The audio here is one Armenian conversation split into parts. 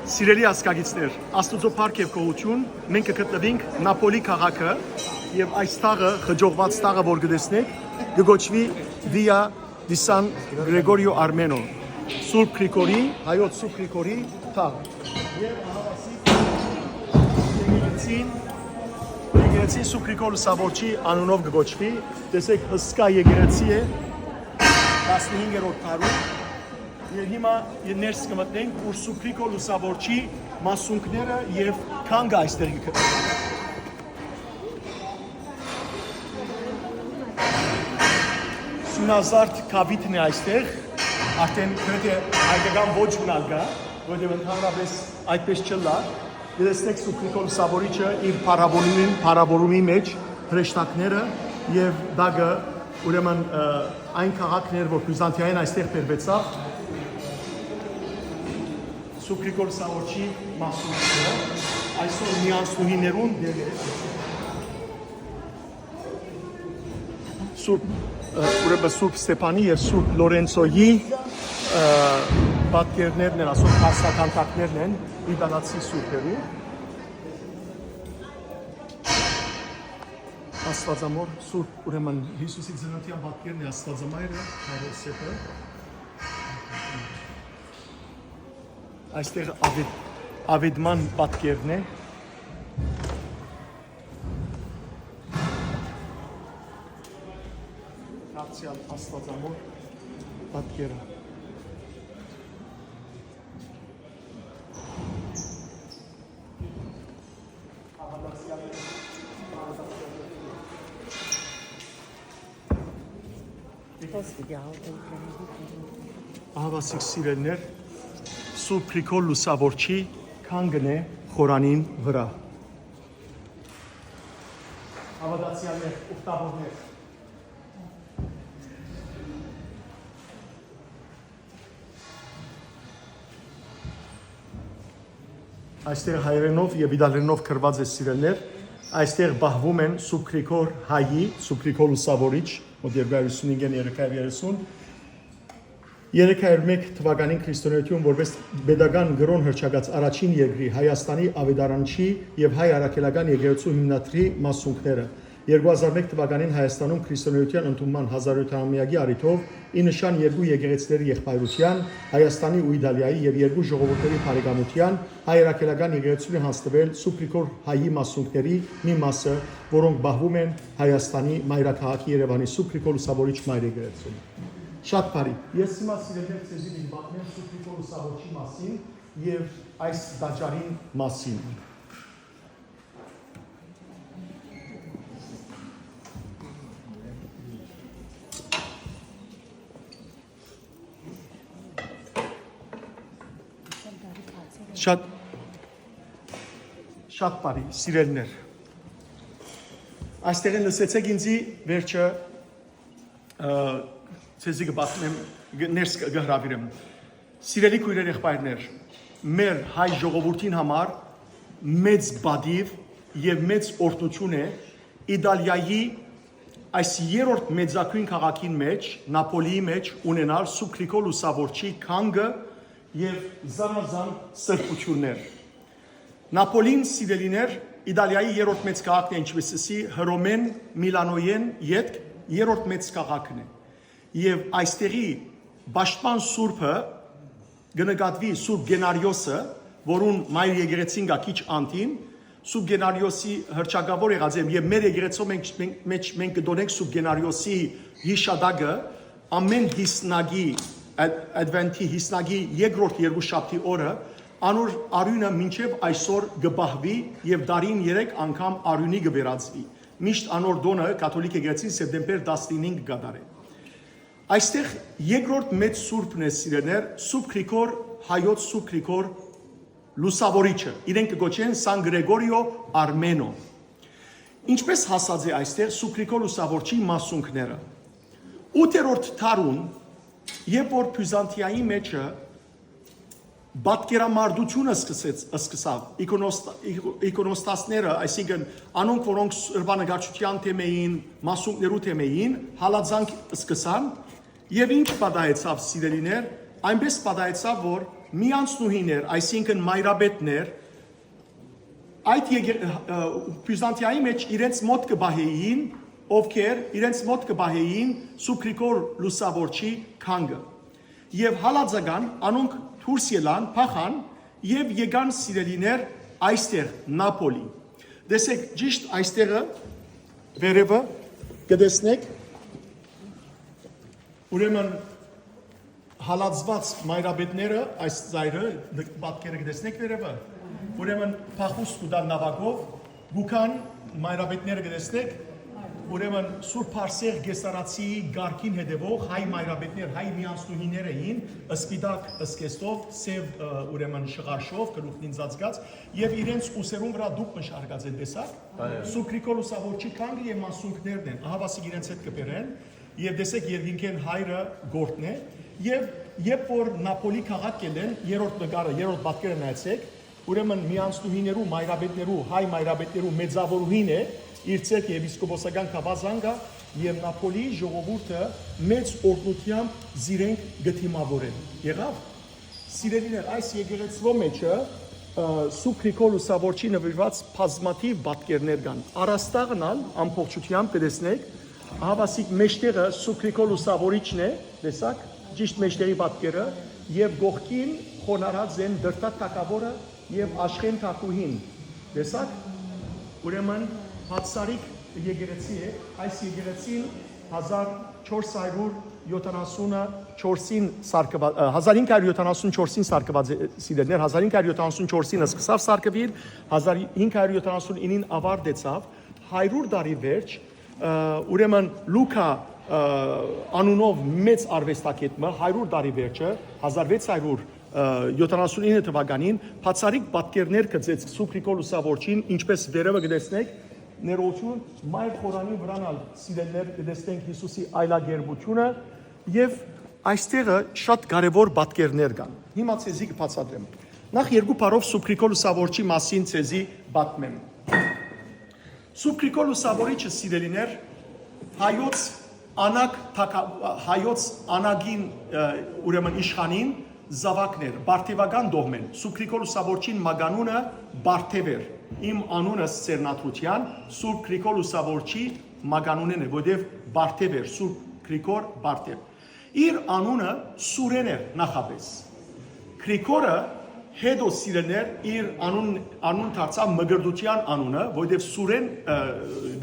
Սիրելի ազգագիցներ, Աստուծո փառք եւ գոհություն, մենք կգտնվենք Նապոլի քաղաքը եւ այս տաղը, հաջողված տաղը, որ գտեսնեք, կգոչվի Via di San Gregorio Armeno, Սուրբ Գրիգորի, հայոց Սուրբ Գրիգորի տաղ։ Եվ եկեղեցին Սուրբ Գրիգոր Լուսավորչի անունով կգոչվի, տեսեք հսկա եկեղեցի է 15-րդ դարում։ Եվ հիմա ներս կմտնենք, որ Սուրբ Գրիգոր Լուսավորչի մասունքները եւ քանգը այստեղ գտնվեն։ Սյունազարդ կավիթն է այստեղ, արդեն գրեթե հայկական ոչ մնալ կա, որտեղ ընդհանրապես այդպես չլա։ Դեսնեք Սուրբ Գրիգոր Լուսավորիչը իր փառաբանումի մեջ հրեշտակները եւ դագը ուրեմն այն քաղաքներ, որ Բյուզանդիային այստեղ բերվեցավ, Սուրբ Գրիգոր Լուսավորչի մասունքները այսօր միանցուհիներուն դեր է։ Սուրբ Ստեփանի եւ Սուրբ Լորենցոյի պատկերներն են, ասում փաստականտակներն են իտալացի սուրբերու։ Աստվածամոր Սուրբ ուրեմն Հիսուսի ծննդյան պատկերն է Աստվածամայրը, Հայրոսեփը։ Այստեղ ավետման պատկերն է։ Դարձյալ Աստվածամոր պատկերը։ Ահավասիկ սիրելներ, Սուրբ Գրիգոր Լուսավորչի քանգն է խորանին վրա։ Հավատացյալներ, ուխտավորներ։ Այստեղ հայերենով եւ իտալերենով գրված է սիրելներ, այստեղ բահվում են Սուրբ Գրիգոր Հայի, Սուրբ Գրիգոր Լուսավորիչ, մոտ 255-330 301 թվականին քրիստոնեություն որպես pedagogan գրոն հրճակած առաջին երկրի Հայաստանի ավետարանչի եւ հայ առաքելական եկեղեցու հիմնադրի մասունքները 2001 թվականին Հայաստանում քրիստոնեության ընդունման 1700-ամյակի առիթով ի նշան երկու եկեղեցիների եղբայրության Հայաստանի ու Իտալիայի եւ երկու ժողովուրդների բարեկամության հայ առաքելական եկեղեցին հանձնվել Սուրբ Գրիգոր Հայի մասունքների մի մասը, որոնք բահվում են Հայաստանի մայրաքաղաքի Երևանի Սուրբ Գրիգոր Լուսավորիչ մայր եկեղեցում։ Շատ բարի։ Ես հիմա սիրելիներ ցեզի պատմեմ Սուրբ Գրիգոր Լուսավորչի մասին եւ այս տաճարին մասին։ Շատ բարի, սիրելիներ։ Այստեղ լսեցեք ինձի վերջը ցեզի կպատմեմ ներս կհրավիրեմ։ Սիրելի քույրեր եղբայրներ, մեր հայ ժողովրդին համար մեծ բադիվ եւ մեծ օրհնություն է Իտալիայի այս երրորդ մեծագույն քաղաքին մեջ, Նապոլիի մեջ ունենալ Սուրբ Գրիգոր Լուսավորչի քանգը եւ զանազան սրբություններ։ Նապոլին սիրելիներ Իտալիայի երրորդ մեծ քաղաքն է, ինչպեսի Հռոմեն, Միլանոյեն յետք երրորդ մեծ քաղաքն է։ Եվ այստեղի Պաշտպան Սուրբը գնկատվի Սուրբ Գենարիոսը, որուն մայր եկեղեցին գա քիչ անտին, Սուրբ Գենարիոսի հրճակավոր եղած է եւ մեր եկեղեցու մենք կդոնենք Սուրբ Գենարիոսի հիշադակը ամեն հիսնագի Advent-ի հիսնագի երկրորդ երկուշաբթի օրը անոր արյունը մինչև այսօր կբահվի եւ դարին 3 անգամ արյունի կվերածվի։ Միշտ անոր դոնը կաթոլիկ եկեղեցին սեպտեմբեր 15 կդարե։ Այստեղ երկրորդ մեծ սուրբն է սիրելիներ, Սուրբ Գրիգոր հայոց Սուրբ Գրիգոր Լուսավորիչը, իրենք կգոչեն San Gregorio Armeno։ Ինչպես հասած է այստեղ Սուրբ Գրիգոր Լուսավորչի մասունքները։ 8-րդ դարուն, երբ որ Բյուզանդիայի մեջը Բատկերամարտությունը սկսավ իկոնոստասները, այսինքն անոնք, որոնք սրբանկարչության թեմային, մասունքներու թեմային, հալածանք սկսան եւ ինչ պատահեցավ սիրելիներ, այնպես պատահեցավ, որ միանցնուհիներ, այսինքն մայրաբետներ, այդ Բյուզանդիայի մեջ իրենց մոտ կբահեին, ովքեր իրենց մոտ կբահեին Սուրբ Գրիգոր Լուսավորչի քանգը։ Եվ հալածական անոնք դուրս ելան, փախան եւ եկան սիրելիներ այստեղ Նապոլի։ Դեսեք ճիշտ այստեղը վերևը կտեսնեք ուրեմն հալածված մայրաբետները այս ծայրը պատկերը կտեսնեք վերևը ուրեմն փախուստ ու դան նավակով գուքան մայրաբետները կտեսնեք ուրեմն Սուրբ Փարսեղ Գեսարացիի գարքին հետևող հայ մայրաբետներ, հայ միանցնուհիներ էին, սպիտակ սկեստով, սև ուրեմն շղարշով, գլուխին ծածկած, եւ իրենց ուսերուն վրա դուք մշարգած են տեսակ։ Սուրբ Գրիգոր Լուսավորչի քանգը եւ մասունքներն են, ահավասիկ իրենց հետ կբերեն, եւ տեսեք երկինքեն հայրը գործն է, եւ երբ որ Նապոլի քաղաք կելեն, երրորդ նկարը, երրորդ պատկերը նայեցեք, ուրեմն միանցնուհիներու, մայրաբետներու, հայ մայրաբետներու մեծավորուհին է իր ցերկ եպիսկոպոսական կաբազանգա եւ Նապոլի ժողովուրդը մեծ օրհնությամբ զիրենք գտիմավորեն։ Եղավ։ Սիրելիներ, այս եկեղեցվո մեջը Սուրբ Գրիգոր Լուսավորչի նվիրված բազմաթիվ պատկերներ կան։ Առաստաղնալ ամբողջությամբ կտեսնեք, հավասիկ մեջտեղը Սուրբ Գրիգոր Լուսավորիչն է, տեսակ, ճիշտ մեջտեղի պատկերը եւ գողքին խոնարհած են դրտատ թակավորը եւ աշխեն թակուհին։ Տեսակ, ուրեմն Հացարիկ եկեղեցի է, այս եկեղեցին 1574-ին սարկված սիրելներ, 1574-ին սկսավ սարկվիր, 1579-ին ավարտեցավ, 100 տարի վերջ, ուրեմն Լուկա անունով մեծ արվեստագետը 100 տարի վերջը 1679 թվականին բացառիկ պատկերներ գծեց Սուրբ Գրիգոր Լուսավորչին, ինչպես վերևը կտեսնեք ներողություն մայր խորանի վրանալ սիրելներ կտեսնենք Հիսուսի այլագերբությունը եւ այստեղը շատ կարեւոր պատկերներ կան։ Հիմա ցեզի կբացատրեմ։ Նախ երկու բառով Սուրբ Գրիգոր Լուսավորչի մասին ցեզի պատմեմ։ Սուրբ Գրիգոր Լուսավորիչը սիրելիներ հայոց անագին ուրեմն իշխանին զավակներ, Բարթևական դողմեն, Սուրբ Գրիգոր Լուսավորչին մագանունը Բարթև էր, իմ անունը Սերնաթրության, Սուրբ Գրիգոր Լուսավորչի մագանունն է, որտև Բարթև էր, Սուրբ Գրիգոր Բարթև։ Իր անունը Սուրեն էր նախապես։ Գրիգորը հետո սիրելներ իր անուն դարձավ մգրդության անունը, որտև Սուրեն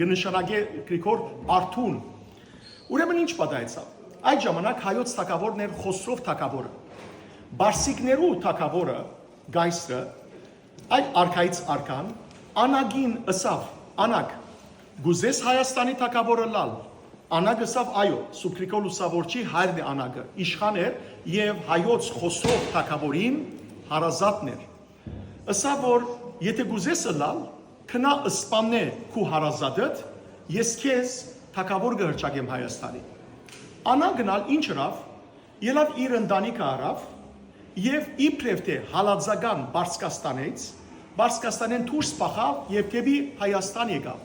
կնշանակե Գրիգոր Արթուն։ Ուրեմն ինչ պատահեցավ։ Այդ ժամանակ հայոց թագավորն էր Խոսրով թագավորը։ Բարսիկներու թագավորը գայսրը այդ արքայից արքան անագին ըսավ անագ գուզես Հայաստանի թագավորը լալ անագ ըսավ այո Սուրբ Գրիգոր Լուսավորչի հայրն է անագը իշխան էր եւ հայոց Խոսրով թագավորին հարազատն էր ըսավ որ եթե գուզես լալ քնա սպաննե քու հարազատդ ես քեզ թագավոր կհրճագեմ Հայաստանի անագնալ ինչ հրավ ելավ իր ընտանիքը արավ Եվ իբրև թե հալածական Բարսկաստանից, Բարսկաստանեն դուրս փախավ եւ դեպի Հայաստան եկավ։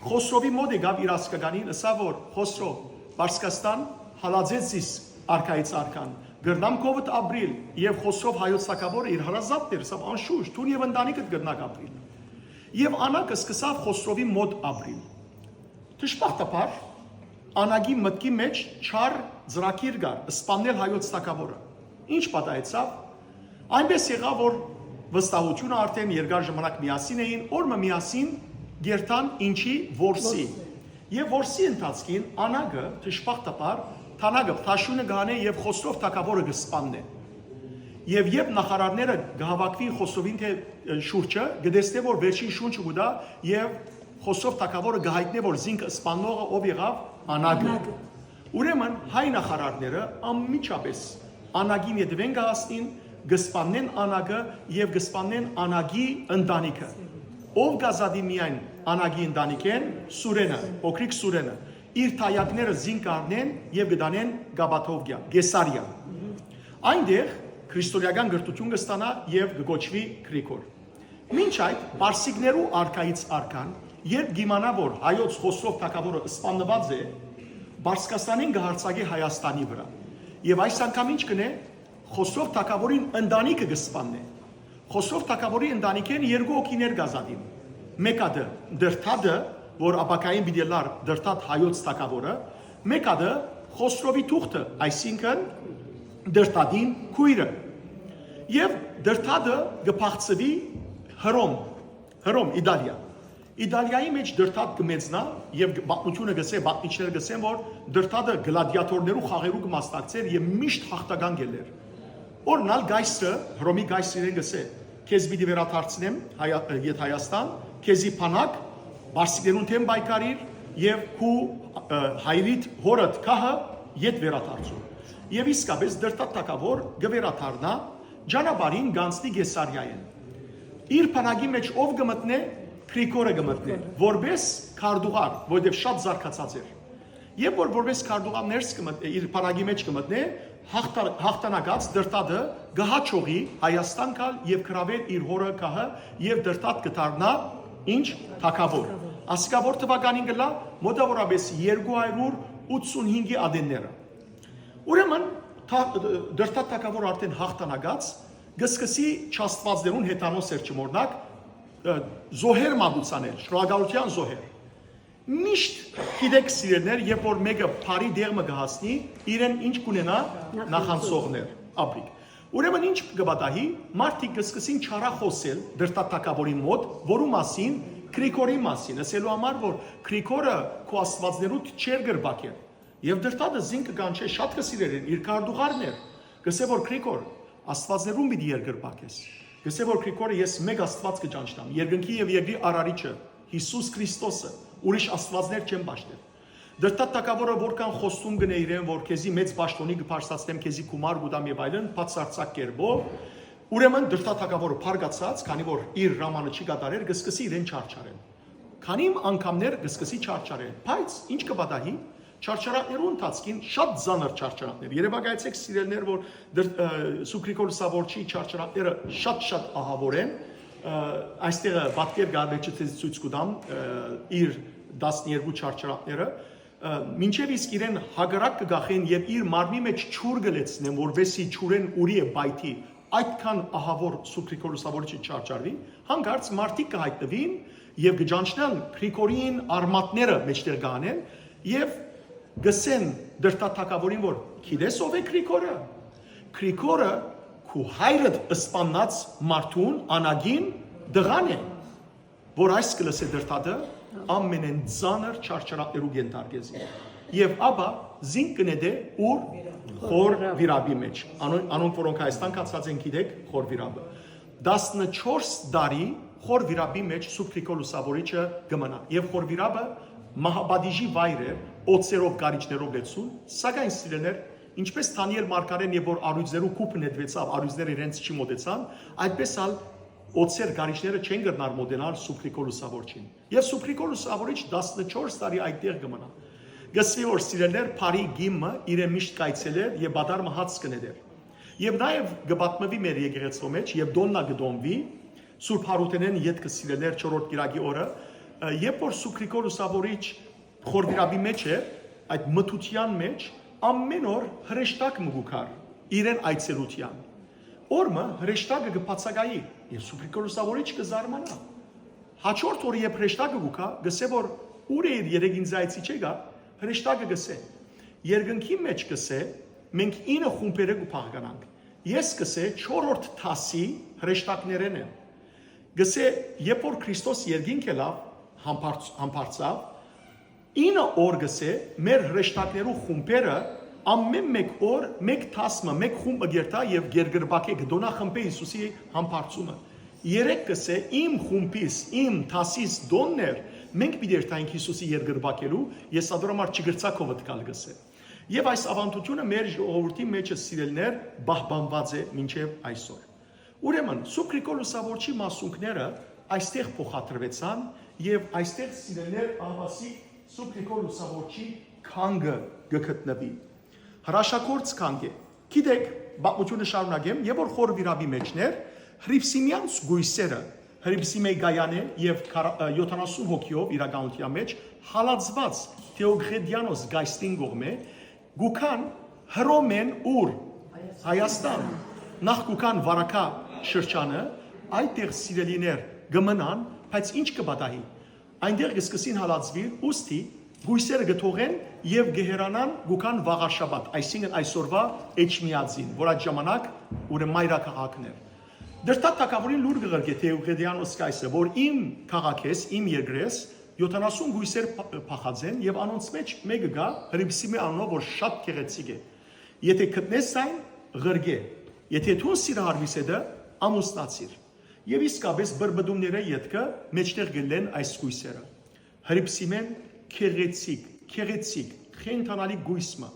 Խոսրովի մոտ եկավ իր ասկականին, ասավ որ Խոսրով, Բարսկաստան հալածեց իս արքայից արքան։ Գրնամ կովդ ապրիլ եւ Խոսրով հայոց թագավորը իր հարազատն էր, ասավ անշուշտ, դու եւ ընտանիքդ գրնակ ապրիլ։ Եվ անակը սկսավ Խոսրովի մոտ ապրիլ։ Դժբախտաբար անագի մտքի մեջ չար ծրագիր կար, սպանել հայոց թագավորը։ Ինչ պատահեցավ, այնպես եղավ, որ վստահությունը արդեն երկար ժամանակ միասին էին, օրը միասին գերտան ինչի որսի։ Եվ որսի ընթացքին անագը դժբախտաբար թանագը թաշունը գանե եւ Խոսրով թագավորը կսպաննե։ Եվ երբ նախարարները գահավաքվին Խոսրովին թե շուրջը, գտեսնե որ վերջին շունչը գուտա եւ Խոսրով թագավորը գահիտնե որ զինքը սպանողը ով եղավ անագը։ Ուրեմն հայ նախարարները անմիջապես անագին ետևեն գահասնին, գսպաննեն անագը և գսպաննեն անագի ընտանիքը։ Ով գազադի միայն անագի ընտանիքեն, Սուրենը, փոքրիկ Սուրենը, իր թայակները զինք առնեն և գտանեն Գաբաթովգյա, Գեսարիա։ Այնտեղ քրիստոնեական գրթություն կստանա և կգոչվի Գրիգոր։ Մինչ այդ, Բարսիկներու արքայից արքան, երբ գիմանա որ հայոց Խոսրով թագավորը սպանված է, Բարսկաստանին կհարձակի Հայաստանի վրա։ Եվ այս անգամ ինչ կնե, Խոսրով թակավորին ընտանիքը գսպանն է։ Խոսրով թակավորի ընտանիքեն երկու հոգիներ գազադին։ Մեկը դրթադը, որ ապակային բիդելար դրթադ հայոց թակավորը, մեկը Խոսրովի թուղթը, այսինքն դրթադին քույրը։ Եվ դրթադը գփախցվի Հռոմ, Իտալիա։ Իտալիայի մեջ դրթադ կմեծնա եւ պատմությունը գսե, պատմիչները գսեն, որ դրթադը գլադիատորներու խաղերու կմասնակցեր եւ միշտ հաղթական գելեր։ Օրնալ գայսը, Հռոմի գայսը իրեն գսե, քեզ պիտի վերադարձնեմ Ետ Հայաստան, քեզի փանակ, բարսիկերուն թեմ բայկարիր եւ քու հայրիտ հորդ քահը ետ վերադարձու։ Եվ իսկապես դրթադ թակավոր գվերադառնա ջանաբարին գանցնի Գեսարիային։ Իր փանակի մեջ ով գմտնե Գրիգորը գմտնե, որպես քարտուղար, որովհետև շատ զարգացած էր։ Եվ որպես քարտուղար ներս կմտնե, իր փանակի մեջ կմտնե, հաղթանակած դրտադը գահաչողի Հայաստան կալ եւ գրավել իր հորը կահը եւ դրտադ կդառնա ինչ թակավոր։ Ասկավոր թվականին գլա մոտավորապես 285-ի ադենները։ Ուրեմն դրտադ թակավոր արդեն հաղթանակած գսկսի չաստվածներուն հետանոց էր չմորնակ զոհեր մատուցանել, շնորհակալության զոհեր։ Միշտ գիտեք սիրելներ, երբ որ մեկը բարի դերմը կհասնի, իրեն ինչ կունենա նախանցողներ, ապրիկ։ Ուրեմն ինչ կբադահի, մարդիկ կսկսին չարախոսել դրտադ թակավորի մոտ, որու մասին, Գրիգորի մասին, ասելու համար, որ Գրիգորը քո աստվածներուդ չեր գրբակել։ Եվ դրտադը զինք կանչե շատ կսիրեր իր քարտուղարն էր։ Գսե որ Գրիգոր, աստվածներուն պիտի երգրբակես։ Գսե որ Գրիգորը ես մեկ աստված կճանչնամ, երկնքի եւ երկրի արարիչը, Հիսուս Քրիստոսը, ուրիշ աստվածներ չեմ ճաշտել։ Դրտադ թակավորը որքան խոստում գնե իրեն, որ քեզի մեծ պաշտոնի կփարստացնեմ, քեզի գումար գուտամ եւ այլն, բացարձակ կերպով, ուրեմն դրտադ թակավորը փարգացած, քանի որ իր ռամանը չի կատարեր, կսկսի իրեն չարչարել։ Քանի անգամներ կսկսի չարչարել, բայց ինչ կպատահի, չարչարաններու ընթացքին շատ ծանր չարչարաններ։ Երևակայեցեք սիրելներ, որ Սուկրիկոլ Սավորչի չարչարանները շատ ահավոր են, այստեղ պատկեր գարվեջը ցույց կտամ իր 12 չարչարանները, մինչև իսկ իրեն հագարակ կգախեն եւ իր մարմնի մեջ ճուր գլեցնեն, որովհետեւ ճուրեն ուրի է բայթի, այդքան ահավոր Սուկրիկոլ Սավորչի չարչարվի, հանկարծ մարդիկ կհայտնվին եւ կջանչնան Գրիգորին արմատները մեջտեղ գանեն եւ գսեն դրտադ թակավորին, որ գիտես ով է Գրիգորը։ Գրիգորը քու հայրդ սպանած մարդուն անագին դղան է, որ այս կլսե դրտադը ամենեն ծանր չարչարաններու գենտարգեզի։ Եվ ապա զինք կնեդե ուր խոր վիրաբի մեջ։ Անոնք որոնք Հայաստան կացած են գիտեք խոր վիրաբը։ 14 տարի խոր վիրաբի մեջ Սուկրիկոլ Սավորիչը գմնա։ Եվ խոր վիրաբը Մահաբադիժի վայր է, օծերով գարիչներով լեցուն, սակայն սիրելներ, ինչպես Դանիել Մարգարեն եւ որ արույձերու կուփը նետվեցավ, արույձները իրենց չի մոտեցան, այդպես ալ օծեր գարիչները չեն գտնար մոտենալ Սուկրիկոլ Սավորչին։ Եվ Սուկրիկոլ Սավորիչ 14 տարի այդտեղ գմնա։ Գսվի որ սիրելներ Փարի գիմը իրեն միշտ կայցել էր եւ բադարը հաց կնեդեր։ Եվ նաեւ գբատմվի մեր եկեղեցու մեջ եւ դոննա գդոնվի Սուրբ Հարութենեն յետքը սիրելներ 4-րդ կիրակի օրը երբ որ Սուկրիկոլ Սավորիչ խորվիրաբի մեջ է, այդ մթության մեջ ամեն օր հրեշտակ մգուքար իրեն այցելության։ Օրը հրեշտակը կբացակայի եւ Սուկրիկոլ Սավորիչ կզարմանա։ Հաջորդ օրը երբ հրեշտակը գուքա, գսե որ ուր է երեգին զայցի չեկա, հրեշտակը գսե։ Երկնքի մեջ գսե, մենք 9 խումբերը կփաղկանանք։ Ես գսե 4-րդ թասի հրեշտակներեն են։ Գսե երբ որ Քրիստոս երկինք ելավ, համբարձավ 9 օր գսե մեր հրեշտակներու խումբերը ամեն մեկ օր մեկ թասմը մեկ խումբը գերտա եւ գերգրբակե գդոնա խմբե Հիսուսի համբարձումը 3 գսե իմ խումբիս իմ թասիս դոններ մենք պիտի երթայինք Հիսուսի երգրբակելու ես ադորամար չգրծակով տկալ գսե եւ այս ավանդությունը մեր ժողովրդի մեջ սիրելներ բահբանված է մինչեւ այսօր ուրեմն Սուկրիկոլ Սավորչի մասունքները այստեղ փոխադրվեցան եւ այստեղ սիրելներ ահվասի Սուկրիկոլ Սավորչի քանգը գտնվի հրաշագործ քանգ է գիտեք բացությունը շարունակեմ եւ որ խոր վիրաբի մեջներ հրիփսիմյանց գույսերը հրիփսիմեի գայանե եւ 70 հոգիով իրականության մեջ հալածված Թեոգեդիանոս գայստին գողմե գուքան հռոմեն ուր Հայաստան նախ կուքան վարակա շրջանը այդտեղ սիրելիներ գմնան, բայց ինչ կպատահի այնտեղ կսկսին հալածվի ուստի գույսերը գթողեն եւ գեհերանան գուքան վաղաշաբաթ այսինքն այսօրվա էջմիածին որ այդ ժամանակ ուրեմն մայրաքաղաքն էր դրտա թակավորին լուր գղրգե Թեոգեդիանոս կայսը որ իմ քաղաքես իմ երկրես 70 գույսեր փախած են եւ անոնց մեջ մեկը գա Հրիփսիմե անունով որ շատ գեղեցիկ է եթե գտնես այն ղրգե եթե դու սիրահարվիս դա ամուսնացիր եւ իսկապես բրբդումները յետքը մեջտեղ գլեն այս գույսերը Հրիփսիմեն քեղեցիկ խենթանալի գույսը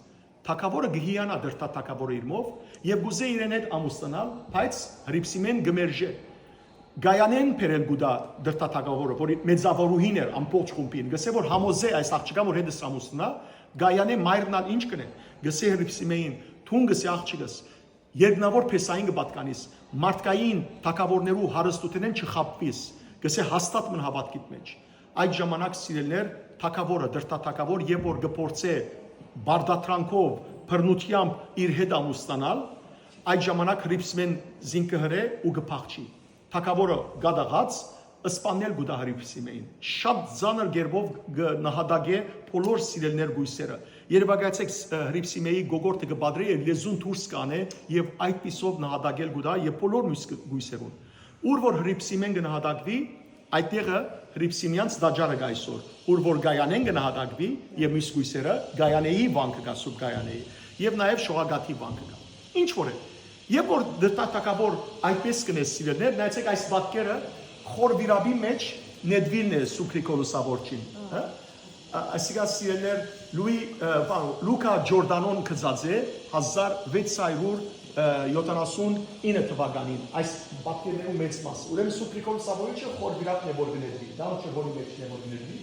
թակավորը գհիանա դրտա թակավորը իրմով եւ գուզե իրեն հետ ամուսնանալ բայց Հրիփսիմեն գմերժե Գայանեն փերել գուդա դրտա թակավորը որ մեծավորուհին էր ամբողջ խումբին գսե որ համոզե այս աղջիկան որ հետս ամուսնա Գայանե մայրնալ ինչ կնե գսե Հրիփսիմեին թուն գսե աղջիկս երկնավոր փեսային կպատկանիս մարդկային թակավորներու հարստութենեն չխապվիս գսե հաստատ մն հավատքիդ մեջ այդ ժամանակ սիրելներ թակավորը դրտա թակավոր եւ որ գործե բարդատրանքով բռնությամբ իր հետ ամուսնանալ այդ ժամանակ Հրիփսիմեն զինքը հրե ու գփախչի թակավորը գադաղած սպանել գուտա Հրիփսիմեին շատ ծանր գերբով նահատակե բոլոր սիրելներ գույսերը երևակայեցեք Հրիփսիմեի գողորտը կբադրի եւ լեզուն դուրս կանե եւ այդ պիսով նահատակել գուտա եւ բոլոր մյուս գույսերուն ուր որ Հրիփսիմեն կնահատակվի այդտեղը Հրիփսիմյանց դաջարը գայսոր ուր որ Գայանեն կնահատակվի եւ մյուս գույսերը Գայանեի վանքը գա սուբ Գայանեի եւ նաեւ Շողագաթի վանքը գա ինչ որ է Եվ որ դրտատակավոր այդպես կնես սիրելներ, նայեցեք այս պատկերը խորվիրաբի մեջ նեդվիլն է Սուկրիկոլուսավորչին, այսիկա սիրելներ Լուկա Ջորդանոն կծած է 1679 թվականին, այս պատկերներու մեծ մաս, ուրեմն Սուկրիկոլուսավորիչը խորվիրաբն է որ գնեդվի, դա ոչ որի մեջ է որ գնեդվի,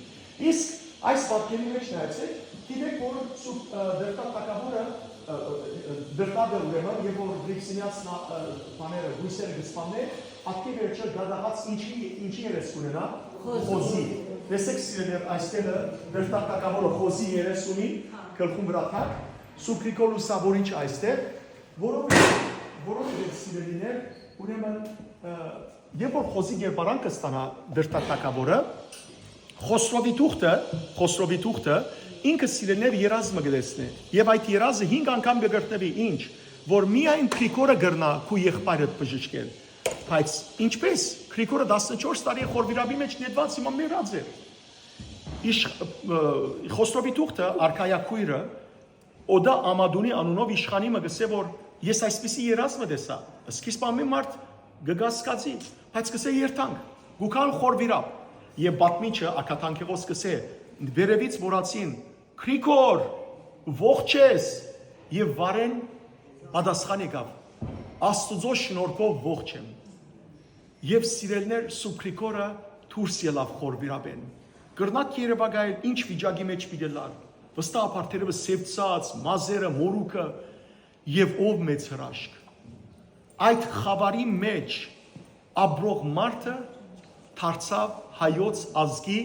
իսկ այս պատկերի մեջ նայեցեք, գիտեք որ դրտատակավորը դրտաբը ուրեմն եւ որ Հրիփսիմյանց բաները գույսերը գսպաններ ակտիվ վերջը գադաղած ինչի երես ունենա խոզի տեսեք սիրելներ այստեղ դրտակավորը խոզի երես ունի գլխում վրա թակ Սուկրիկոլուսավորիչ այստեղ որովհետեւ սիրելիներ ուրեմն եւ որ խոզի գերբարանքը ստանա դրտակավորը Խոսրովի թուղթը ինքը սիրելներ երազը գտեսնե եւ այդ երազը 5 անգամ կգրտնվի ինչ որ միայն Քրիկորը գրնա քու եղբայրդ բժշկել բայց ինչպես Քրիկորը 14 տարի խորվիրաբի մեջ նետված հիմա մեռած է Խոսրովի թուղթը արքայակույրը Օդա Ամադունի անունով իշխանի մը գսե որ ես այսպիսի երազը տեսա սկիզբ ամեն մարդ գգասկածի բայց գսե երթանք գուքան խորվիրապ եւ բատմիչը ակաթանքեղոս գսե վերևից որացին Քրիկոր ողջ ես եւ վարեն պատասխան եկավ Աստուծո շնորհքով ողջ եմ եւ սիրելներ Սուրբ Քրիկորը դուրս ելավ խորվիրաբեն կրնակ երևակայել ինչ վիճակի մեջ պիտելար վստահ ապարթերը սևծած մազերը մորուքը եւ ով մեծ հրաշք այդ խավարի մեջ ապրող մարդը դարձավ հայոց ազգի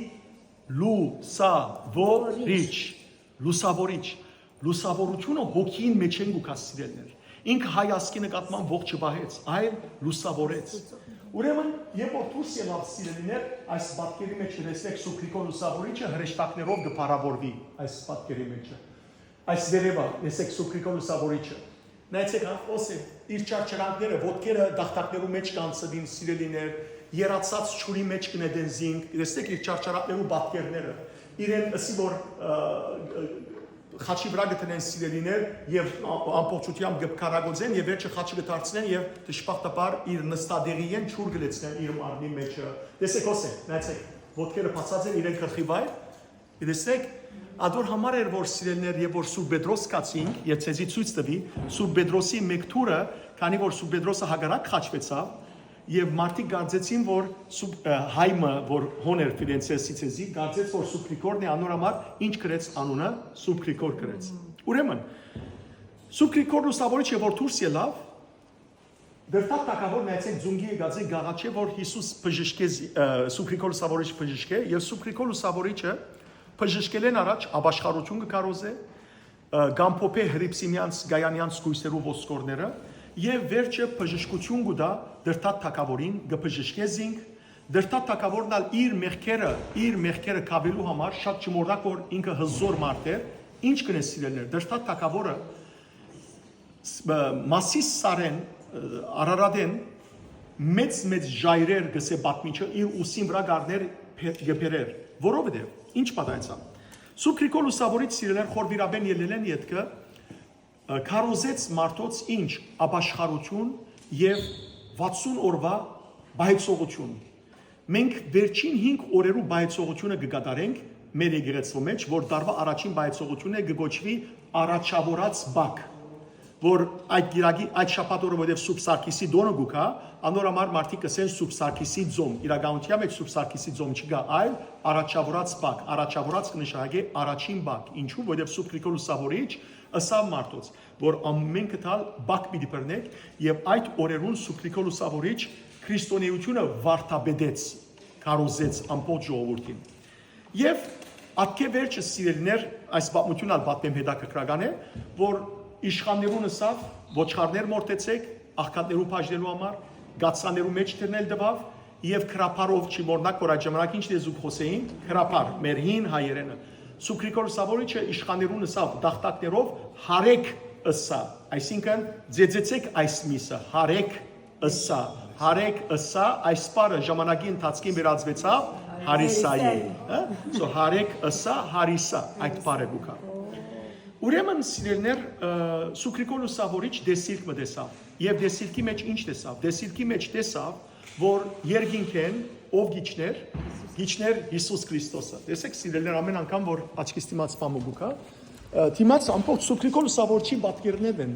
լուսավորությունը հոգին մեջ են գուքա սիրելներ ինքը հայ ազգի նկատմամբ ողջ չբահեց այլ լուսավորեց ուրեմն երբ որ դուրս ելավ սիրելիներ այս պատկերի մեջ տեսեք Սուկրիկոն լուսավորիչը հրեշտակներով կփարավորվի այս պատկերի մեջը այս վերևը տեսեք Սուկրիկոն լուսավորիչը նայեցեք ոսե իր չարչարանքները ոտքերը դախտակներու մեջ կանցվին սիրելիներ երացած ճուրի մեջ կնեդեն զինք, տեսեք իր չարչարապներու պատկերները, իրեն ասի որ խաչի վրա գտնեն սիրելիներ եւ ամբողջությամբ գբկարագոձեն եւ վերջը խաչի գտարցնեն եւ դժբախտաբար իր նստադեղիեն ճուր գլեցնեն իր մարմնի մեջը։ Տեսեք ոսե, նայեցեք, ոտքերը բացած են իրեն քրխիվայր։ Տեսեք, ադոր համար էր որ սիրելներ եւ որ Սուրբ Պետրոս կացին, եւ ցեզի ցույց տվի Սուրբ Պետրոսի մեկ թուրը, քանի որ Սուրբ Պետրոսը հագարակ խաչվեցավ Եվ մարդիկ գարձեցին, որ հայմը, որ հոներ Ֆիրենցեսիցեզի, գարձեց, որ Սուրբ Քրիկորն է անոր համար ինչ գրեց անունը, Սուրբ Քրիկոր գրեց։ Ուրեմն, Սուրբ Քրիկոր լուսավորիչը, որ դուրս ելավ, դրտակ տակավոր նայեցեք ձունգի եկած է գաղաչե, որ Հիսուս բժշկե, Սուրբ Քրիկոր լուսավորիչը բժշկե, եւ Սուրբ Քրիկոր լուսավորիչը բժշկելեն առաջ աբաշխարություն կկարոզե, Գամփոփե հրիփսիմյանց գայանյանց գույսերու ոսկորները եւ վերջը բժշկություն գուտա դրտատ թակավորին գբժշկեզինք դրտատ թակավորն ալ իր մեղքերը կավելու համար շատ չմոռնակ որ ինքը հզոր մարդ է ինչ կնես սիրելներ դրտատ թակավորը մասիս սարեն արարադեն մեծ ժայրեր գսե բատմիչը իր ուսին վրա գարներ գբերեր որովհետեւ ինչ պատահեցավ Սուրբ Գրիգոր Լուսավորիչ սիրելներ խորվիրաբեն ելելեն յետքը Քարոզեց մարդոց ինչ ապաշխարություն եւ 60 օրվա բայցողություն Մենք վերջին 5 օրերու բայցողությունը կգադարենք մեր եկեղեցու մեջ որ դարվա առաջին բայցողությունը կգոչվի առաջավորած բակ որ այդ գիրագի այդ շաբաթ օրը որովհետև Սուրբ Սարգիսի դոնը գուքա անորամար մարդիկ կսեն Սուրբ Սարգիսի ձոմ իրականության մեջ Սուրբ Սարգիսի ձոմ չկա այլ առաջավորած բակ առաջավորած կնշանակի առաջին բակ ինչու որովհետև Սուրբ Գրիգոր Լուսավորիչ ըսավ մարդոց որ ամեն կտալ բակ պիտի բռնեք եւ այդ օրերուն Սուրբ Գրիգոր Լուսավորիչ քրիստոնեությունը վարդապետեց կարոզեց ամբողջ ժողովրդին եւ ատկե վերջը սիրելիներ այս պատմությունն ալ պատմեմ հետաքրքրական է որ Իշխաններուն ըսավ ոչխարներ մորտեցեք աղքատներու բաժնելու համար գացաներու մեջ դրնել դվավ եւ քրապարով չի մորնակ որ այդ ժամանակ ինչ լեզու խոսեին քրապար մեր հին հայերենը Սուրբ Գրիգոր Լուսավորիչը իշխաններուն ըսավ դախտակներով հարեք ըսա այսինքն ձեծեցեք այս միսը հարեք ըսա այս բառը ժամանակի ընթացքին վերածվեցավ հարիսայի so հարեք ըսա հարիսա այդ բառը գուքա Ուրեմն սիրելներ Սուրբ Գրիգոր Լուսավորիչ դեսիլք մտեսավ եւ դեսիլքի մեջ ինչ տեսավ դեսիլքի մեջ տեսավ որ երկինք են ով գիչներ Հիսուս Քրիստոսը տեսեք սիրելներ ամեն անգամ որ աչքից դիմաց բամուգուկա դիմաց ամբողջ Սուրբ Գրիգոր Լուսավորչի պատկերներ են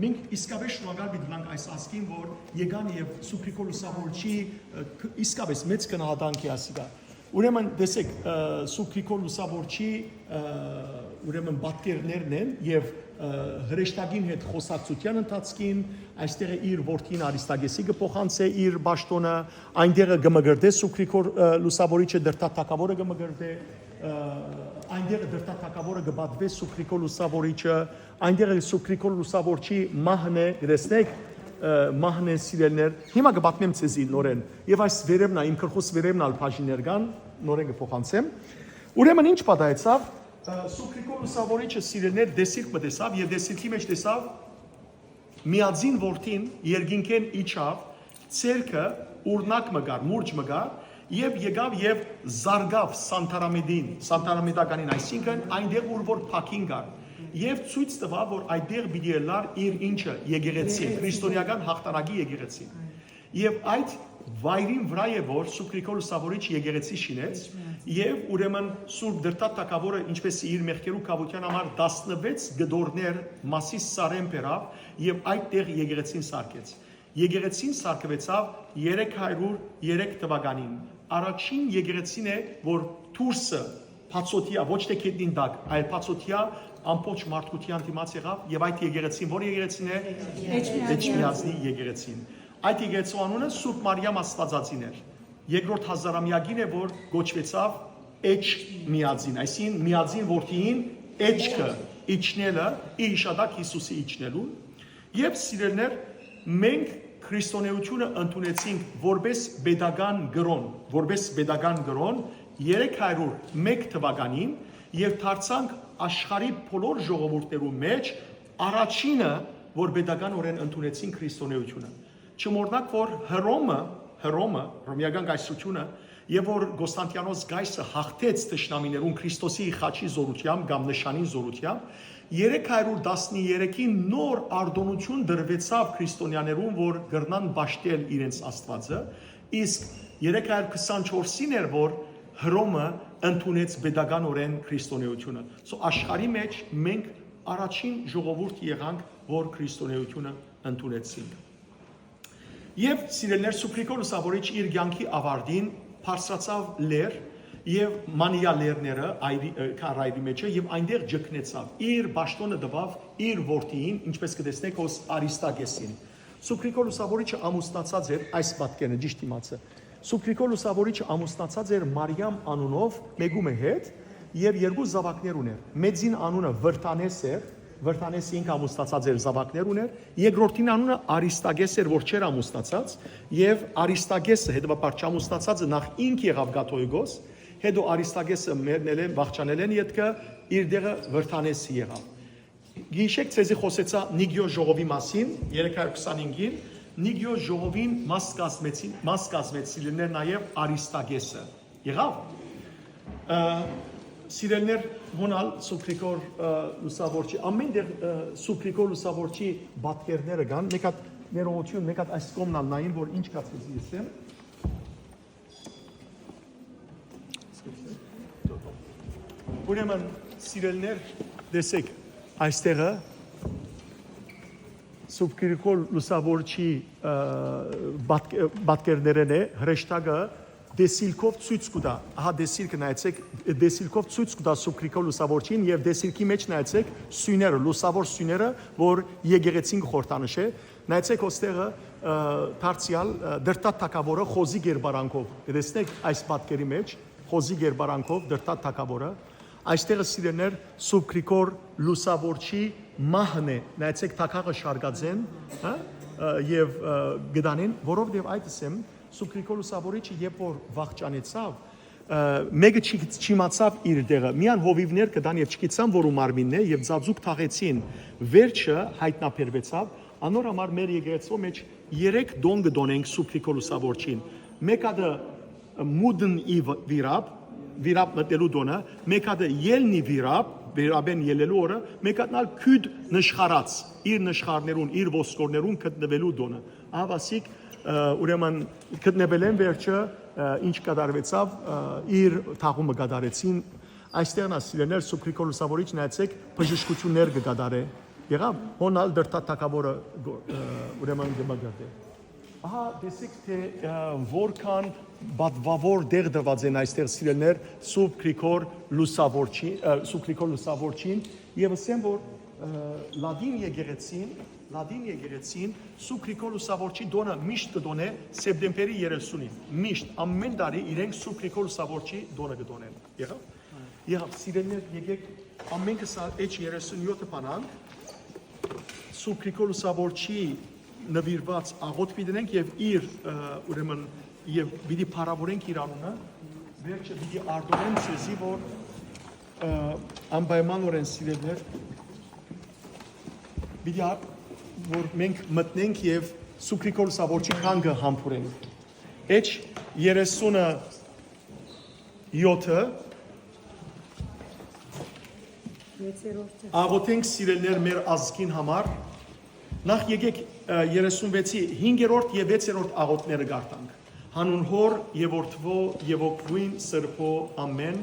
մենք իսկապես շնորհակալ դիմանք այս ասկին որ եկան եւ Սուրբ Գրիգոր Լուսավորչի իսկապես մեծ գնահատանք է ասիգա Ուրեմն տեսեք Սուրբ Գրիգոր Լուսավորչի ուրեմն պատկերներն են եւ հրեշտակին հետ խոսակցության ընթացքին այստեղ է իր որդին Արիստագեսի գփոխանցե իր ճաշտոնը այնտեղը գմգրդե Սուրբ Գրիգոր Լուսավորիչը դրտատակավորը գմգրդե այնտեղը դրտատակավորը գբադվե Սուրբ Գրիգոր Լուսավորիչը այնտեղը Սուրբ Գրիգոր Լուսավորչի մահն է գրեցնեք մահն է սիրելներ հիմա կպատմեմ ցեզի նորեն եւ այս վերևն է իմ քրխոս վերևն ալ բաժիներ կան նորեն կփոխանցեմ ուրեմն ինչ պատահեցավ Սուրբ Գրիգոր Լուսավորիչը սիրելներ դեսիլք մտեսավ եւ դեսիլքի մեջ տեսավ միածին որդին երկինքեն իջավ ցերկը ուրնակ մգար մուրջ մգար եւ եկավ եւ զարգավ սանտարամեդականին այսինքն այնտեղ որ փակին գար Եվ ցույց տվավ, որ այդտեղ պիտի լար իր ինչը եկեղեցին, քրիստոնեական հաղթանակի եկեղեցին։ Եվ այդ վայրին վրա է որ Սուրբ Գրիգոր Լուսավորիչ եկեղեցի շինեց, եւ ուրեմն Սուրբ Դրտատակավորը ինչպես իր մեղքերու կավության համար 16 գդորներ Մասիս Սարեն բերավ եւ այդտեղ եկեղեցին սարքեց։ Եկեղեցին սարքվեցավ 303 թվականին։ Առաջին եկեղեցին է, որ դուրսը Փացոտիա ոչ թե քետնին դակ, այլ Փացոտիա ամբողջ մարդկության դիմաց եղավ եւ այդ եկեղեցին որ եկեղեցին է Էջմիածնի եկեղեցին այդ եկեղեցու անունը Սուրբ Մարիամ Աստվածածին էր երկրորդ հազարամյակին է որ գոչվեցավ Էջմիածին այսին միածին որդին Էջքը իջնելը իշադակ Հիսուսի իջնելուն եւ սիրելներ մենք քրիստոնեությունը ընդունեցինք որպես pedagogan գրոն 301 թվականին եւ դարձանք աշխարհի բոլոր ժողովուրդներու մեջ առաջինը որ pedagogan ընդունեցին քրիստոնեությունը չմոռնաք որ հռոմեական կայսրությունը եւ որ Կոստանդիանոս գայսը հաղթեց թշնամիներուն Քրիստոսի խաչի զորությամբ կամ նշանի զորությամբ 313-ին նոր արտոնություն դրվեցավ քրիստոնյաներուն որ գրնան ճաշտել իրենց Աստվածը իսկ 324-ին էր որ Հռոմը ընդունեց pedagogan քրիստոնեությունը so աշխարհի մեջ մենք առաջին ժողովուրդ եղանք որ քրիստոնեությունը ընդունեցինք եւ սիրելներ Սուրբ Գրիգոր Լուսավորիչ իր կյանքի ավարտին բարձրացավ լեր եւ մանիա լերները քարայրի մեջը եւ այնտեղ ջկնեցավ իր ճաշտոնը տվավ իր որդին ինչպես կտեսնեք ոս Արիստագեսին Սուրբ Գրիգոր Լուսավորիչը ամուսնացած էր այս պատկերն ճիշտ իմացը Սուրբ Գրիգոր Լուսավորիչը ամուսնացած էր Մարիամ անունով մեգումե հետ եւ երկու զավակներ ուներ։ Մեծին անունը Վրտանես էր, Վրտանեսը ինքը ամուսնացած էր, զավակներ ուներ, երկրորդին անունը Արիստագես էր, որ չէր ամուսնացած, եւ Արիստագեսը հետեւաբար չամուսնացածը նախ ինք եղավ Գաթոյգոս, հետո Արիստագեսը մեռնել են, վախճանել են յետքը, իր դեղը Վրտանեսը եղավ։ Գիշեք ցեզի խոսեցա Նիգիո ժողովի մասին 325-ին, Նիգիո ժողովին մաս կազմեցին նաև Արիստագեսը։ Եղավ։ Սիրելներ հոնալ Սուպրիկոր լուսավորչի ամեն դեր Սուպրիկոր լուսավորչի բատկերները կան, մեկ հատ ներողություն, մեկ հատ այս կողմնալ նային, որ ինչ կացվեցի եսեմ։ Ուրեմն սիրելներ, տեսեք, այստեղը Սուպրիկոր լուսավորչի բատկերներն է, հրեշտակը դեսիլքով ցույց կտա, ահա դեսիլքը նայեցեք, դեսիլքով ցույց կտա Սուպրիկոր լուսավորչին եւ դեսիլքի մեջ նայեցեք սույները, լուսավոր սույները, որ եկեղեցին խորտանշ է, նայեցեք ոստեղը դարձյալ դրտատ թակավորը խոզի գերբարանքով, տեսնեք այս պատկերի մեջ խոզի գերբարանքով դրտատ թակավորը, այստեղը սիրելներ Սուպրիկոր լուսավորչի մահն է, նայեցեք թակաղը շարգածեն, հա, եւ գդանին, որովհետեւ այդպես եմ Սուպրիկոր լուսավորիչը երբ որ վախճանեցավ, մեկը չիմացավ իր դեղը, միան հովիվներ կդան եւ չգիտան որ ու մարմինն է եւ ծածուկ թաղեցին, վերջը հայտնաբերվեցավ, անոր համար մեր եկեղեցու մեջ 3 դոն կդոնենք Սուպրիկոր լուսավորչին, մեկը մուդն ի վիրապ մտելու դոնը, մեկը ելնի վիրաբեն ելելու օրը, մեկը քյուդ նշխարած, իր նշխարներուն, իր ոսկորներուն գտնվելու դոնը, ահավասիկ ուրեմն գտնվել են վերջը ինչ կատարվեցավ իր թաղումը կատարեցին այստեղն ասիլներ Սուպրիկոր լուսավորիչ նայեցեք բժշկություններ կկատարե եղավ հոնալ դրտատ թակավորը ուրեմն գմագրդե ահա տեսեք թե որքան բադվավոր դեղ դրված են այստեղ սիրելներ Սուպրիկոր լուսավորչին եւ ասեմ որ Լադին եկեղեցին Սուպրիկոր լուսավորչի դոնը միշտ կդոնե սեպտեմբերի 30-ին։ Միշտ ամեն տարի իրենք Սուպրիկոր լուսավորչի դոնը կդոնեն։ Եղավ սիրելներ եկեք ամենքս H 37-ը բանանք Սուպրիկոր լուսավորչի նվիրված աղոթք պիտենք եւ իր ուրեմն եւ պիտի փառավորենք իր անունը վերջը պիտի արտոնեն ցեզի որ անպայմանորեն սիրելներ պիտի որ մենք մտնենք եւ Սուպրիկոր լուսավորչի քանգը համբուրենք։ H 37-ը աղոթենք սիրելներ մեր ազգին համար նախ եկեք 36-ի 5-րդ եւ 6-րդ աղոթները գարտանք հանուն հոր եւ որդվո եւ օգնույն սրբո ամեն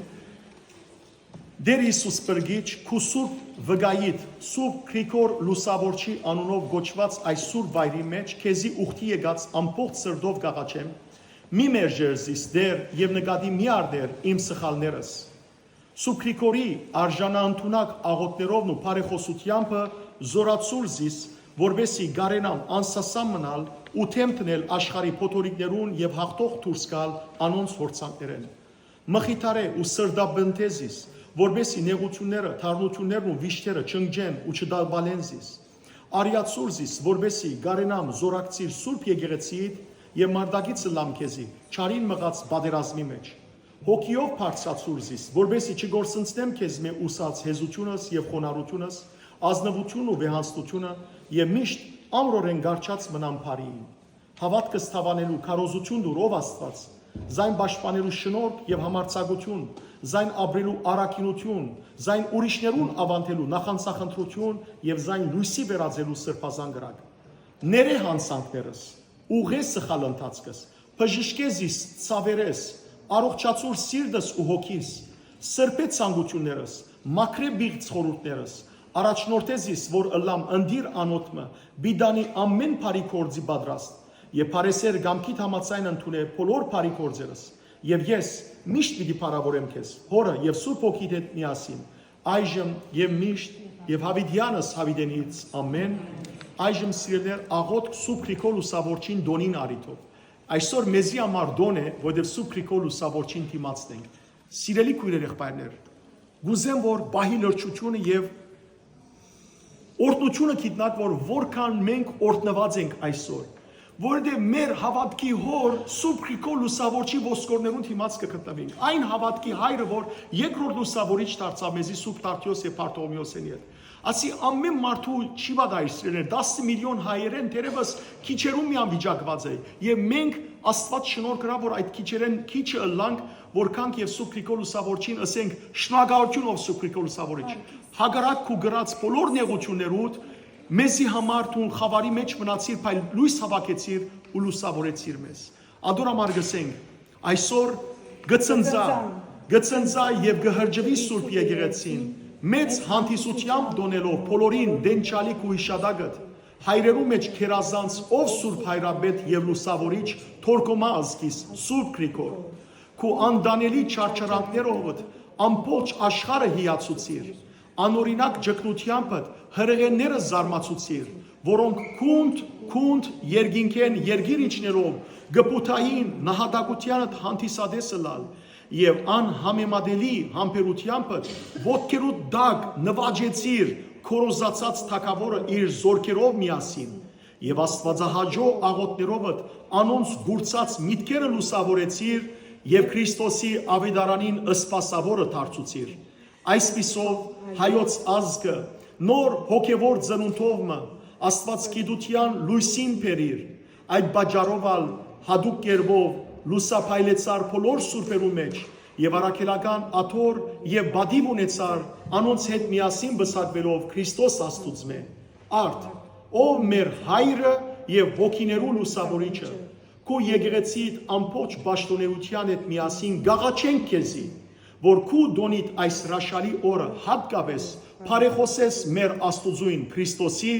Դեր Հիսուս բրգիչ քու սուրբ վգայիդ Սուպրիկոր լուսավորչի անունով գոչված այս սուրբ վայրի մեջ քեզի ուխտի եկած ամբողջ սրտով գաղաչեմ մի մերժես դեր եւ նկատի մի արդեր իմ սխալներս Սուպրիկորի արժանանտունակ աղոթներովն ու բարեխոսությամբ զորացուր զիս որբեսի գարենամ անսասան մնալ ու թեմ տնել աշխարհի փոթորիկներուն եւ հաղթող դուրս գալ անոնց հորցանքներեն մխիթարե ու սրդաբնտեզիս որբեսի նեղությունները, թարնություններն ու վիշտերը չընկջեն ու չդալբալեն զիս։ Արիացուր զիս, որբեսի գարենամ զորակցիր սուրբ եկեղեցիդ եւ մարտակիցը լամ քեզի, չարին մղած բادرազմի մեջ։ Հոգիով բարձրացուր զիս, որբեսի չգործընծնեմ քեզ մե ուսած հեզությունս եւ խոնարհությունս, ազնվություն ու վեհանստությունը եւ միշտ ամրորեն գարչած մնամ բարիին։ Հավատքս թավանելու քարոզություն դու ով Աստված, զայն պաշտպանելու շնորհք եւ համարձակություն Զայն ապրելու առաքինություն, զայն ուրիշներուն ավանտելու նախանցախնդրություն եւ զայն լույսի վերածելու սրբազան գրակ։ Ները հանցանքներս, ուղե սխալ ընթացքս, բժշկեզիս ցավերես, առողջացուր սիրտս ու հոգիս, սրբե ցանկություններս, մաքրե բիղծ խորհուրդներս, առաջնորդեզիս, որ ըլամ ընդիր անոթմը, բիդանի ամեն բարի գործի պատրաստ, եւ բարեսեր գամքիդ համացայն ընդունե բոլոր բարի գործերս, եւ ես միշտ պիտի փառավորեմ քեզ, հորը եւ Սուրբ Հոգիդ հետ միասին, այժմ եւ միշտ եւ հավիտյանս հավիտենից ամեն, այժմ սիրելներ աղոթք Սուպրիկոր լուսավորչին դոնին արիթով, այսօր մեզի համար դոն է, որովհետեւ Սուպրիկոր լուսավորչին դիմացնենք, սիրելի քույրեր եղբայրներ, գուզեմ որ բահի լրջությունը եւ օրտնությունը գիտնակ որ որքան մենք օրտնված ենք այսօր որովհետեւ մեր հավատքի հոր Սուրբ Գրիգոր Լուսավորչի ոսկորներուն դիմաց կգտնվենք այն հավատքի հայրը որ երկրորդ լուսավորիչ դարձավ մեզի Սուրբ Տարտիոս եւ Պարտոմեոսին հետ ասի ամեն մարդու չի վադայրներ 10 միլիոն հայերեն դերևս քիչերում մի անվիճակված է եւ մենք Աստված շնորհ կրա որ այդ քիչերեն քիչը ըլլանք որքանք եւ Սուրբ Գրիգոր Լուսավորչին ասենք շնորհակալություն ով Սուրբ Գրիգոր Լուսավորիչ հագարակ ու գրած բոլոր նեղություններուդ մեզի համար թուն խավարի մեջ մնացիր փայլ լույս հավաքեցիր ու լուսավորեցիր մեզ ադորամար գսենք այսօր գծնձա եւ գհրջվի Սուրբ եկեղեցին մեծ հանդիսությամբ դոնելով բոլորին դենչալիկ ու հիշադակդ հայրերու մեջ քերազանց ով Սուրբ հայրաբեդ եւ լուսավորիչ թորկոմա ազգիս Սուրբ Գրիգոր քու անդանելի չարչարանքներով ամբողջ աշխարհը հիացուցիր անօրինակ ճգնությամբ հրեղենները զարմացուցիր որոնք քունդ երգինքեն երգիրիչներով գպութային նահատակությանդ հանդիսադեսը լալ եւ անհամեմատելի համբերությամբ ոտքերուդ դակ նվաճեցիր քորոզացած թակավորը իր զորքերով միասին եւ աստվածահաճո աղոթներով անոնց գուրցած միտքերը լուսավորեցիր եւ Քրիստոսի ավետարանին ըսպասավորը դարձուցիր այսպիսով հայոց ազգը նոր հոգևոր ծնունդով աստված գիտության լույսին բերիր այդ բաժարով հadouk կերպով լուսափայլեցար բոլոր սուրբերու մեջ եւ առաքելական աթոր եւ բադիվ ունեցար անոնց հետ միասին բսակվելով Քրիստոս Աստուծմե արդ ով մեր հայրը եւ ոգիներու լուսավորիչը քո եկեղեցիդ ամբողջ պաշտոնեության հետ միասին գաղաչենք քեզի որ քու դոնիտ այս հրաշալի օրը հատկապես բարեխոսես մեր Աստուծույն Քրիստոսի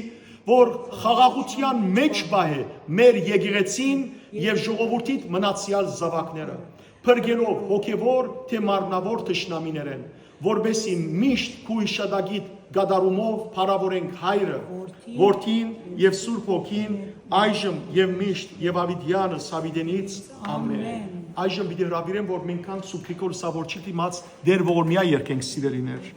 որ խաղաղության մեջ բահե մեր եկեղեցին եւ ժողովրդիդ մնացյալ զավակները փրկելով հոգևոր թե մարմնավոր թշնամիներեն որբեսի միշտ քու իշադագիտ գադարումով փառավորենք հայրը որդին եւ Սուրբ Հոգին այժմ եւ միշտ եւ ավիդյանը Սավիդենից ամեն այժմ պիտի հրավիրեմ որ մենք կանք Սուրբ Գրիգոր Լուսավորչի դիմաց դեր ողորմյա երկենք սիրելիներ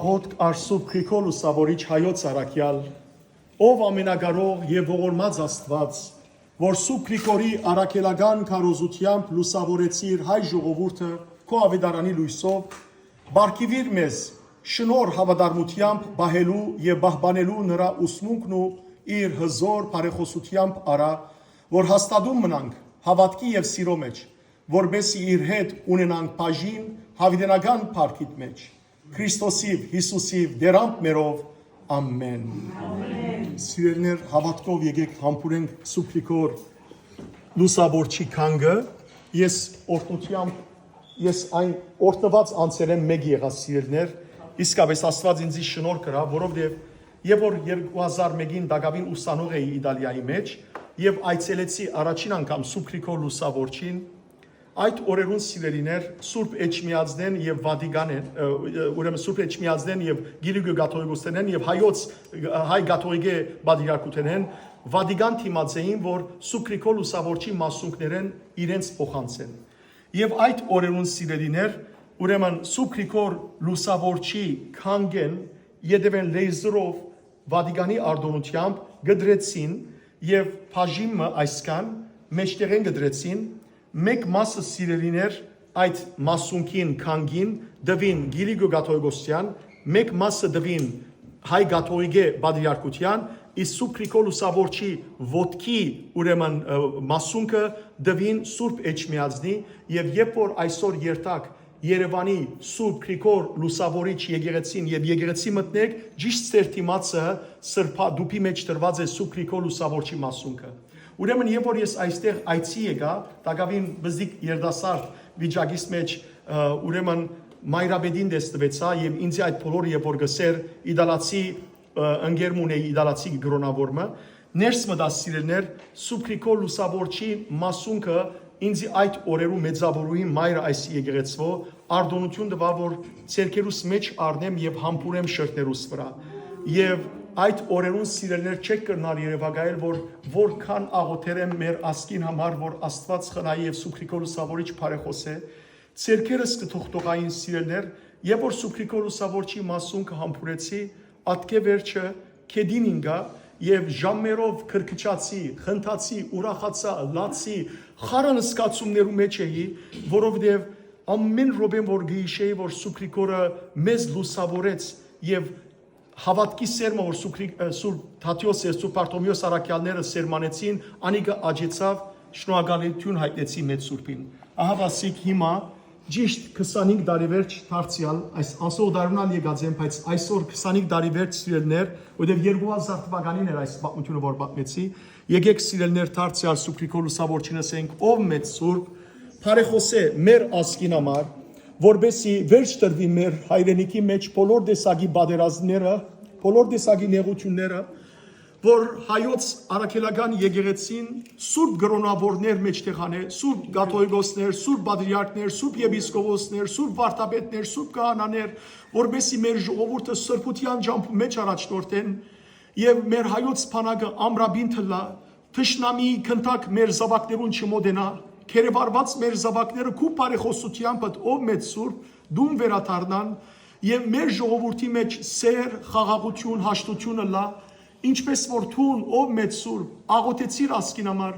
աղոթք Արսուր Քրիքոլ ուսավորիչ հայոց արաքյալ, ով ամենագարող եւ ողորմած Աստված, որ Սուրբ Գրիգորի արաքելական քարոզությամբ լուսավորեցիր հայ ժողովուրդը քո ավետարանի լույսով, բարգեւիր մեզ շնոր հավատարմությամբ բահելու եւ պահպանելու նրա ուսմունքն ու իր հզոր բարեխոսությամբ արա, որ հաստատում մնանք հավատքի եւ սիրո մեջ, որբեսի իր հետ ունենանք բաժին հավիտենական փառքիդ մեջ, Քրիստոսիվ, Հիսուսիվ, դերանք մերով, ամեն։ Սիրելիներ, հավատքով եկեք համբուրենք Սուրբ Գրիգոր լուսավորչի քանգը, ես այն օրտնված անցել եմ մեկ եղած սիրելիներ, իսկապես Աստված ինձ շնորհ կրա, որովհետև եւ որ 2001-ին դակավին ուսանող էի Իտալիայի մեջ եւ այցելեցի առաջին անգամ Սուրբ Գրիգոր լուսավորչին, այդ օրերուն սիրելիներ Սուրբ Էջմիածնեն եւ Վատիկանեն, ուրեմն Սուրբ Էջմիածնեն եւ Գիրիգո Կաթողիկոսներն եւ հայ կաթողիկե բادرյակութերեն Վատիկան թիմացեին, որ Սուրբ Գրիգոր լուսավորչի մասունքներեն իրենց փոխանցեն։ Եվ այդ օրերուն սիրելիներ, ուրեմն Սուրբ Գրիգոր լուսավորչի քանգեն յետևեն լեզերով Վատիկանի արտոնությամբ գդրեցին եւ բաժիմը այսքան մեջտեղեն գդրեցին, մեկ մասը սիրելիներ այդ մասունքին քանգին դվին Գիրիգո Կաթողիկոսյան, մեկ մասը դվին հայ կաթողիկե բادرյակության, իսկ Սուրբ Գրիգոր լուսավորչի ոտքի ուրեմն մասունքը դվին Սուրբ Էջմիածնի եւ երբ որ այսօր երթակ Երևանի Սուրբ Գրիգոր լուսավորիչ եկեղեցին եւ եկեղեցի մտնեք, ճիշտ սերտիմացը սրբա դուպի մեջ դրված է Սուրբ Գրիգոր լուսավորչի մասունքը։ Ուրեմն երբ որ ես այստեղ այցի եկա, դակավին բզիկ երդասարդ վիճակից մեջ ուրեմն մայրաբեդին դեստվեցա եւ ինձ այդ բոլորը երբ որ գսեր իդալացի ընկերմուն էի իդալացի գրոնավորմը, ներս մտա սիրելներ Սուրբ Գրիգոր լուսավորչի մասունքը ինձ այդ օրերու մեծավորուի մայրը այս եկեղեցվո արտոնություն տվա որ ցերկերուս մեջ առնեմ եւ համբուրեմ շրթներուս վրա եւ այդ օրերուն սիրելներ չեք կրնալ երևակայել որ որքան աղոթեր եմ մեր ասկին համար որ Աստված խնայի եւ Սուրբ Գրիգոր լուսավորիչ բարեխոսե ցերկերս կթողտողային սիրելներ եւ որ Սուրբ Գրիգոր լուսավորչի մասունքը համբուրեցի ատկե վերջը քեդին ինգա եւ ժամերով քրքչացի, խնդացի, ուրախացա, լացի, խարան սկացումներու մեջ էի, որովհետեւ ամեն րոպեն որ գիշեի որ Սուրբ Գրիգորը մեզ լուսավորեց եւ հավատքի սերմը որ Սուրբ Թադեոս եւ Սուրբ Բարտոմեոս արաքյալները սերմանեցին, անիկը աջեցավ, շնորհակալություն հայտնեցի մեծ Սուրբին։ Ահա վասիկ հիմա ճիշտ 25 տարի վերջ դարձյալ այս ասող դարունալ եկած եմ, բայց այսօր 25 տարի վերջ սիրելներ, որտեղ 2000 թվականին էր այս պատմությունը որ պատմեցի, եկեք սիրելներ դարձյալ Սուրբ Գրիգոր լուսավորչին ասենք, ով մեծ Սուրբ, բարեխոսե մեր ազգին համար, որբեսի վերջ տրվի մեր հայրենիքի մեջ բոլոր տեսակի բادرազները, բոլոր տեսակի նեղությունները, որ հայոց արաքելական եկեղեցին Սուրբ գրոնավորներ մեջտեղ անե, Սուրբ կաթողիկոսներ, Սուրբ բادرյակներ, Սուրբ եպիսկոպոսներ, Սուրբ վարդապետներ, Սուրբ քահանաներ, որբեսի մեր ժողովուրդը սրբության ջամփու մեջ առաջնորդեն եւ մեր հայոց բանակը ամրաբին թլա, թշնամի քնտակ մեր զավակներուն չմոդենա, քերեվարված մեր զավակները քու բարեխոսությամբ ով մեծ Սուրբ դուն վերաթարնան եւ մեր ժողովրդի մեջ սեր, խաղաղություն, հաշտությունը լա Ինչպես որ թուն ով մեծ Սուրբ աղոթեցիր ասկին համար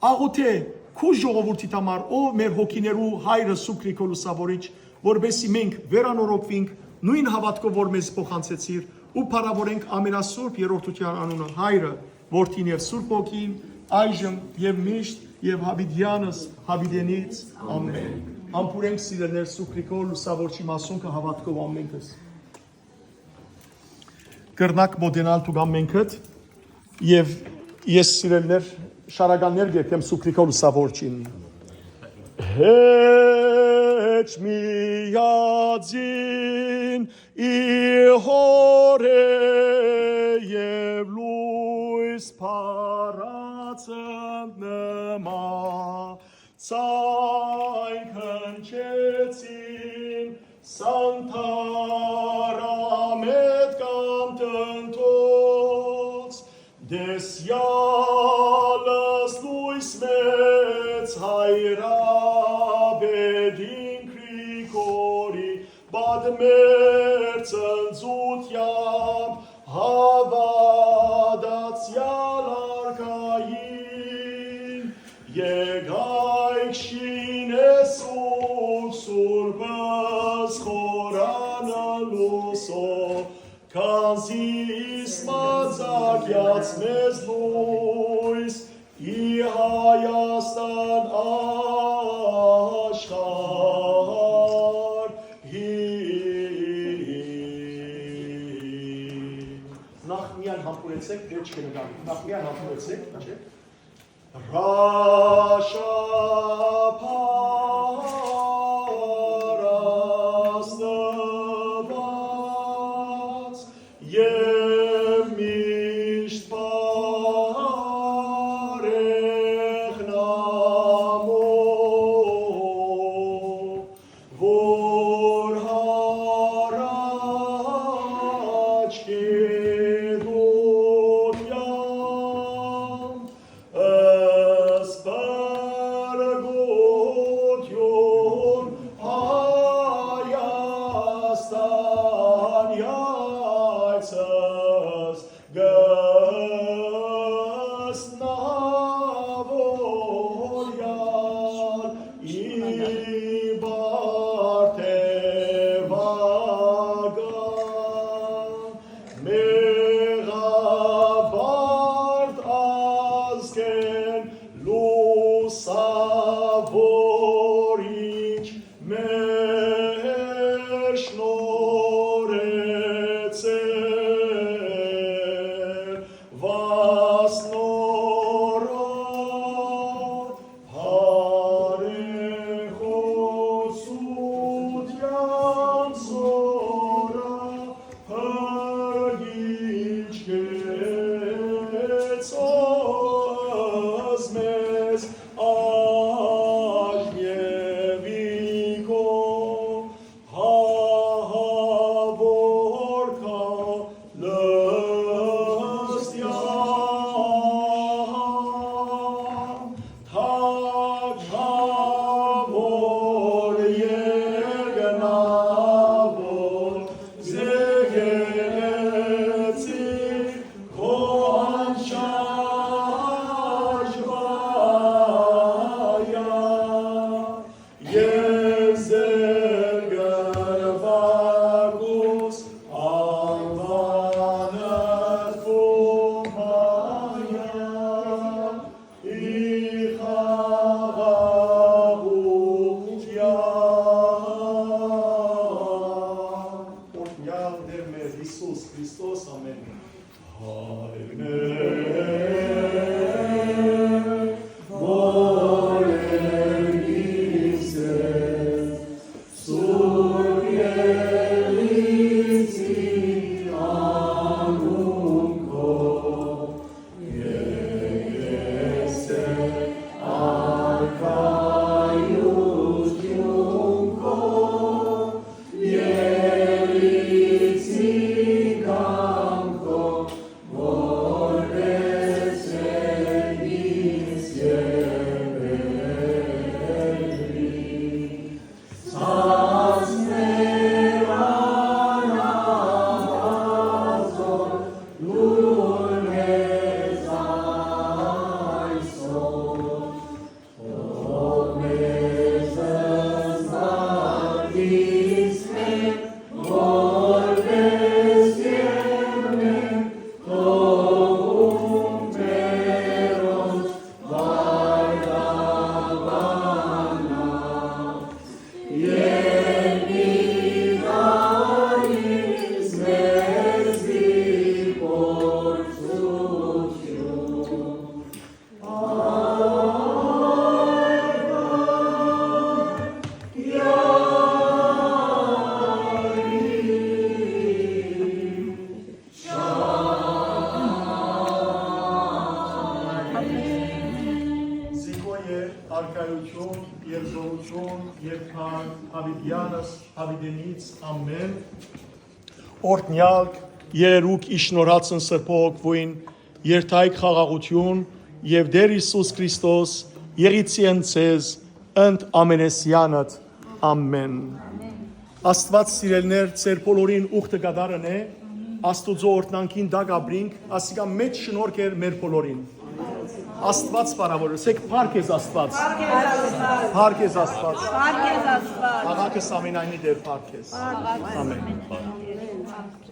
աղոթե քու ժողովրդիդ համար ով մեր հոգիներու հայրը Սուրբ Գրիգոր լուսավորիչ որբեսի մենք վերանորոգվենք նույն հավատքով որ մեզ փոխանցեցիր ու փառավորենք ամենասուրբ երրորդության անունը հայրը որդին եւ Սուրբ Հոգին այժմ եւ միշտ եւ հավիտյանս հավիտենից ամեն ամփուրենք սիրելներ Սուրբ Գրիգոր լուսավորչի մասունքը հավատքով ամենքս Կրնակ մոդենալ տուգամ մենքըտ և ես սիրելներ շարականներ գերքեմ Սուրբ Գրիգոր լուսավորչին Հեչ միածին իր հորե և լույս պարացն նմա ցայք հնչեցին Սանտարամետ կամ տնտոց Դեսյալս լույս մեծ հայրաբեդին Գրիգորի բադմեր ծնծու Ակյաց մեզ լույս, ի Հայաստան աշխարհ Նախ միան համբուրեցեք, դեր չկնգարի, նախ միան համբուրեցեք, չէ՞։ Ռաշապարաստված և միշտ բարեխնամով, որ հարաճ կեդոտյան, սպարգոտյուն Հայաստան յայցս գսնավորյալ իբարտևագան մեղաբարդ ազգեն լուսավորիչ մեր շնորհեցեր վասնորով հարեխոսության սորա հրգիչ կեցոս մեզ աժնևիկո հահավորքա լստյան թագավոր երկնավոր զեգեցի քո անշարժ վայա և զերգրվագուս անվանդ կոմայա ի խաղաղության օրհնյալ Տեր մեր Հիսուս Քրիստոս ամեն հայրներ որ ելիս Սուրբ Ելիցի անուն քո եկես արքայություն քո Ելիցի կամքո որպես ինձ ևերի Սացներ անավազոր լուր մեզ այսօր Ով մեզ զնատից մեր որպես ևներ թողում մերոնց վայրավանա Եվ մի գարիս մեզի փորձություն Զիգոյե արկայություն և զորություն և քան հավիդյանս հավիդենից ամեն օրհնյալ երերուկ իշնորհացն սրբոհոգվույն երթայք խաղաղություն և Տեր Հիսուս Քրիստոս եղիցի ընձեզ ընդ ամենեսյանդ ամեն Աստված սիրելներ ձեր բոլորին ուխտը գադարն է Աստուծո օրհնանքին դա գաբրինք ասիկա մեծ շնորհք էր մեր բոլորին Աստված բարավորեցեք փառքեզ Աստված փառքեզ Աստված Աղակս ամենայնի դեր փառքեզ ամեն